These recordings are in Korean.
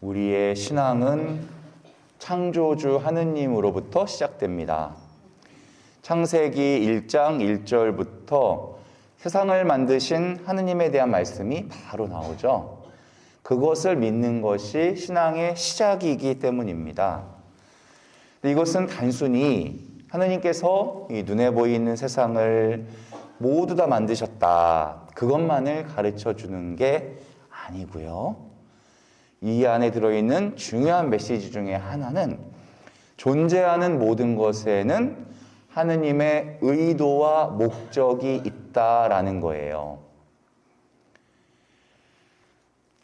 우리의 신앙은 창조주 하느님으로부터 시작됩니다. 창세기 1장 1절부터 세상을 만드신 하느님에 대한 말씀이 바로 나오죠. 그것을 믿는 것이 신앙의 시작이기 때문입니다. 이것은 단순히 하느님께서 이 눈에 보이는 세상을 모두 다 만드셨다, 그것만을 가르쳐 주는 게 아니고요. 이 안에 들어있는 중요한 메시지 중에 하나는 존재하는 모든 것에는 하느님의 의도와 목적이 있다라는 거예요.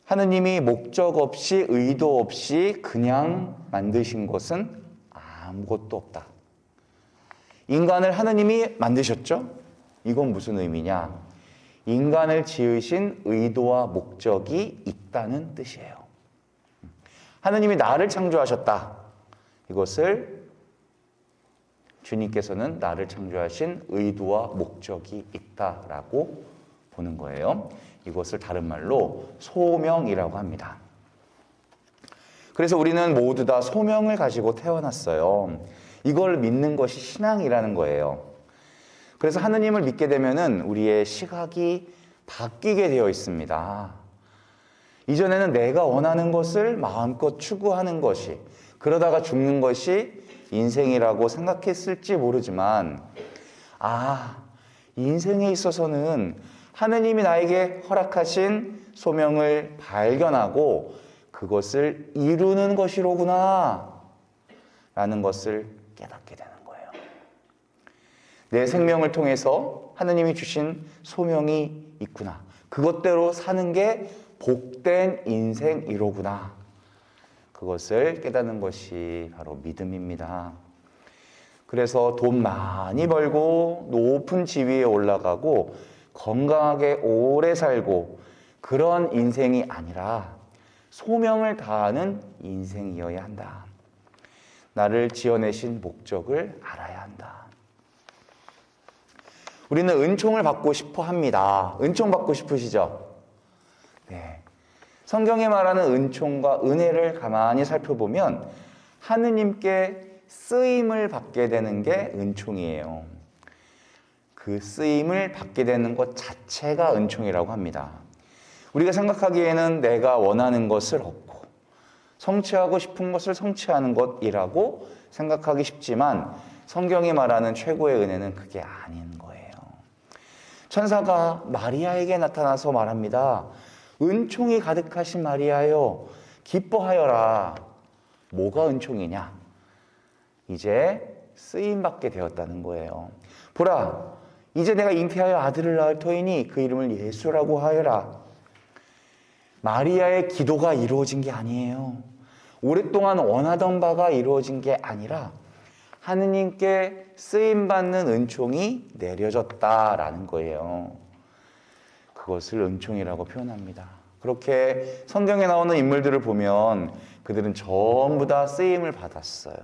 하느님이 목적 없이 의도 없이 그냥 만드신 것은 아무것도 없다. 인간을 하느님이 만드셨죠? 이건 무슨 의미냐? 인간을 지으신 의도와 목적이 있다는 뜻이에요. 하느님이 나를 창조하셨다. 이것을 주님께서는 나를 창조하신 의도와 목적이 있다라고 보는 거예요. 이것을 다른 말로 소명이라고 합니다. 그래서 우리는 모두 다 소명을 가지고 태어났어요. 이걸 믿는 것이 신앙이라는 거예요. 그래서 하느님을 믿게 되면은 우리의 시각이 바뀌게 되어 있습니다. 이전에는 내가 원하는 것을 마음껏 추구하는 것이, 그러다가 죽는 것이 인생이라고 생각했을지 모르지만, 인생에 있어서는 하느님이 나에게 허락하신 소명을 발견하고 그것을 이루는 것이로구나 라는 것을 깨닫게 되는 거예요. 내 생명을 통해서 하느님이 주신 소명이 있구나, 그것대로 사는 게 복된 인생이로구나, 그것을 깨닫는 것이 바로 믿음입니다. 그래서 돈 많이 벌고 높은 지위에 올라가고 건강하게 오래 살고 그런 인생이 아니라 소명을 다하는 인생이어야 한다. 나를 지어내신 목적을 알아야 한다. 우리는 은총을 받고 싶어 합니다. 은총 받고 싶으시죠? 네. 성경에 말하는 은총과 은혜를 가만히 살펴보면 하느님께 쓰임을 받게 되는 게 은총이에요. 그 쓰임을 받게 되는 것 자체가 은총이라고 합니다. 우리가 생각하기에는 내가 원하는 것을 얻고 성취하고 싶은 것을 성취하는 것이라고 생각하기 쉽지만 성경이 말하는 최고의 은혜는 그게 아닌 거예요. 천사가 마리아에게 나타나서 말합니다. 은총이 가득하신 마리아여, 기뻐하여라. 뭐가 은총이냐? 이제 쓰임받게 되었다는 거예요. 보라, 이제 내가 잉태하여 아들을 낳을 터이니 그 이름을 예수라고 하여라. 마리아의 기도가 이루어진 게 아니에요. 오랫동안 원하던 바가 이루어진 게 아니라 하느님께 쓰임받는 은총이 내려졌다라는 거예요. 그것을 은총이라고 표현합니다. 그렇게 성경에 나오는 인물들을 보면 그들은 전부 다 쓰임을 받았어요.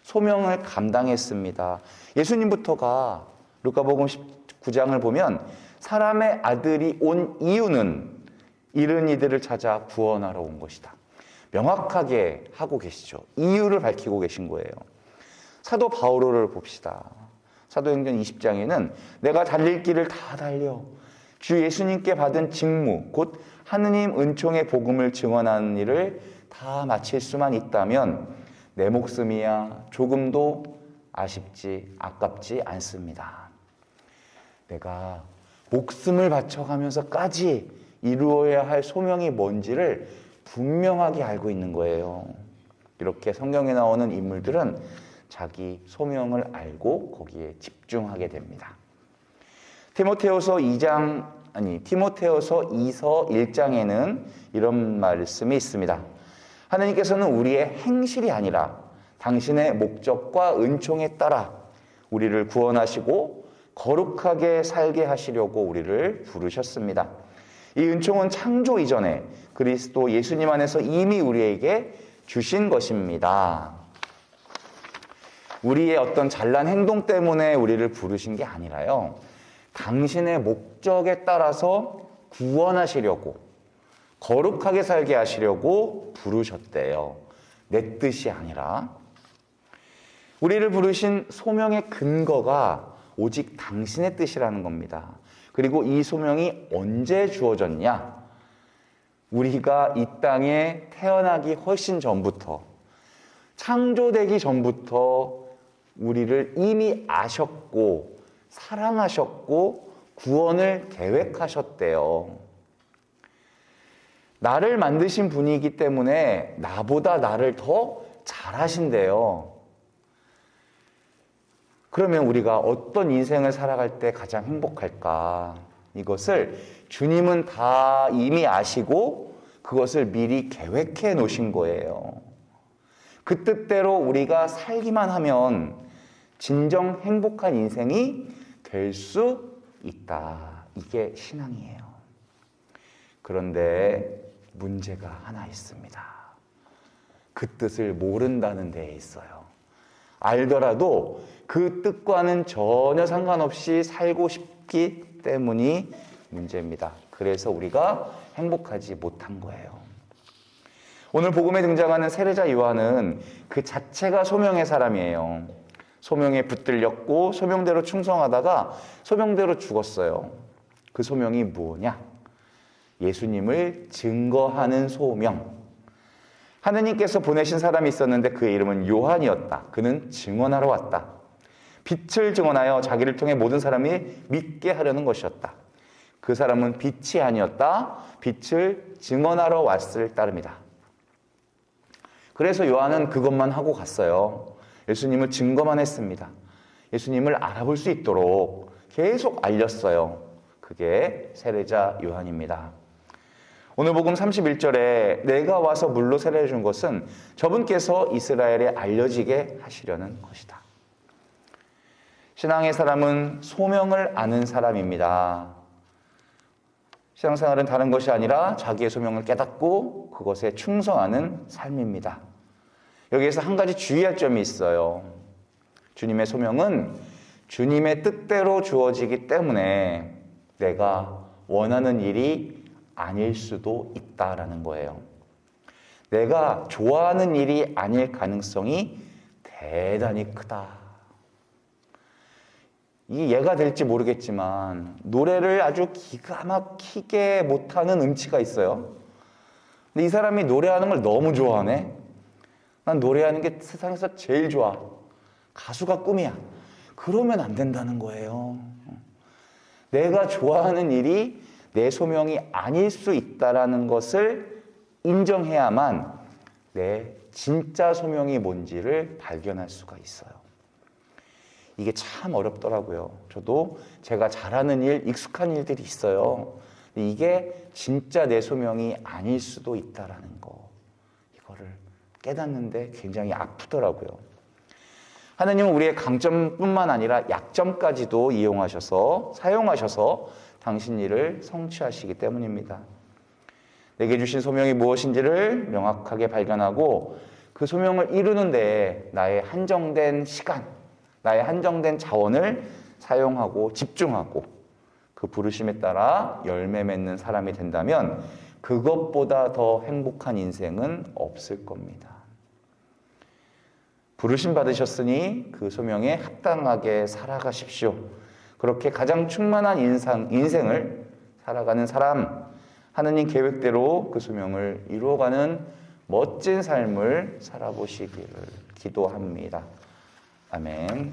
소명을 감당했습니다. 예수님부터가 루카복음 19장을 보면 사람의 아들이 온 이유는 잃은 이들을 찾아 구원하러 온 것이다. 명확하게 하고 계시죠. 이유를 밝히고 계신 거예요. 사도 바오로를 봅시다. 사도행전 20장에는 내가 달릴 길을 다 달려 주 예수님께 받은 직무, 곧 하느님 은총의 복음을 증언하는 일을 다 마칠 수만 있다면 내 목숨이야 조금도 아깝지 않습니다. 내가 목숨을 바쳐가면서까지 이루어야 할 소명이 뭔지를 분명하게 알고 있는 거예요. 이렇게 성경에 나오는 인물들은 자기 소명을 알고 거기에 집중하게 됩니다. 티모테후서 2서 1장에는 이런 말씀이 있습니다. 하나님께서는 우리의 행실이 아니라 당신의 목적과 은총에 따라 우리를 구원하시고 거룩하게 살게 하시려고 우리를 부르셨습니다. 이 은총은 창조 이전에 그리스도 예수님 안에서 이미 우리에게 주신 것입니다. 우리의 어떤 잘난 행동 때문에 우리를 부르신 게 아니라요, 당신의 목적에 따라서 구원하시려고 거룩하게 살게 하시려고 부르셨대요. 내 뜻이 아니라. 우리를 부르신 소명의 근거가 오직 당신의 뜻이라는 겁니다. 그리고 이 소명이 언제 주어졌냐? 우리가 이 땅에 태어나기 훨씬 전부터, 창조되기 전부터 우리를 이미 아셨고 사랑하셨고 구원을 계획하셨대요. 나를 만드신 분이기 때문에 나보다 나를 더 잘하신대요. 그러면 우리가 어떤 인생을 살아갈 때 가장 행복할까? 이것을 주님은 다 이미 아시고 그것을 미리 계획해 놓으신 거예요. 그 뜻대로 우리가 살기만 하면 진정 행복한 인생이 될 수 있다. 이게 신앙이에요. 그런데 문제가 하나 있습니다. 그 뜻을 모른다는 데에 있어요. 알더라도 그 뜻과는 전혀 상관없이 살고 싶기 때문이 문제입니다. 그래서 우리가 행복하지 못한 거예요. 오늘 복음에 등장하는 세례자 요한은 그 자체가 소명의 사람이에요. 소명에 붙들렸고 소명대로 충성하다가 소명대로 죽었어요. 그 소명이 뭐냐? 예수님을 증거하는 소명. 하느님께서 보내신 사람이 있었는데 그의 이름은 요한이었다. 그는 증언하러 왔다. 빛을 증언하여 자기를 통해 모든 사람이 믿게 하려는 것이었다. 그 사람은 빛이 아니었다. 빛을 증언하러 왔을 따름이다. 그래서 요한은 그것만 하고 갔어요. 예수님을 증거만 했습니다. 예수님을 알아볼 수 있도록 계속 알렸어요. 그게 세례자 요한입니다. 오늘 복음 31절에 내가 와서 물로 세례해 준 것은 저분께서 이스라엘에 알려지게 하시려는 것이다. 신앙의 사람은 소명을 아는 사람입니다. 신앙생활은 다른 것이 아니라 자기의 소명을 깨닫고 그것에 충성하는 삶입니다. 여기에서 한 가지 주의할 점이 있어요. 주님의 소명은 주님의 뜻대로 주어지기 때문에 내가 원하는 일이 아닐 수도 있다라는 거예요. 내가 좋아하는 일이 아닐 가능성이 대단히 크다. 이게 예가 될지 모르겠지만 노래를 아주 기가 막히게 못하는 음치가 있어요. 근데 이 사람이 노래하는 걸 너무 좋아하네. 난 노래하는 게 세상에서 제일 좋아. 가수가 꿈이야. 그러면 안 된다는 거예요. 내가 좋아하는 일이 내 소명이 아닐 수 있다는 것을 인정해야만 내 진짜 소명이 뭔지를 발견할 수가 있어요. 이게 참 어렵더라고요. 저도 제가 잘하는 일, 익숙한 일들이 있어요. 근데 이게 진짜 내 소명이 아닐 수도 있다는 거. 이거를 깨닫는데 굉장히 아프더라고요. 하나님은 우리의 강점뿐만 아니라 약점까지도 사용하셔서 당신 일을 성취하시기 때문입니다. 내게 주신 소명이 무엇인지를 명확하게 발견하고 그 소명을 이루는데 나의 한정된 시간, 나의 한정된 자원을 사용하고 집중하고 그 부르심에 따라 열매 맺는 사람이 된다면 그것보다 더 행복한 인생은 없을 겁니다. 부르심 받으셨으니 그 소명에 합당하게 살아가십시오. 그렇게 가장 충만한 인생을 살아가는 사람, 하느님 계획대로 그 소명을 이루어가는 멋진 삶을 살아보시기를 기도합니다. 아멘.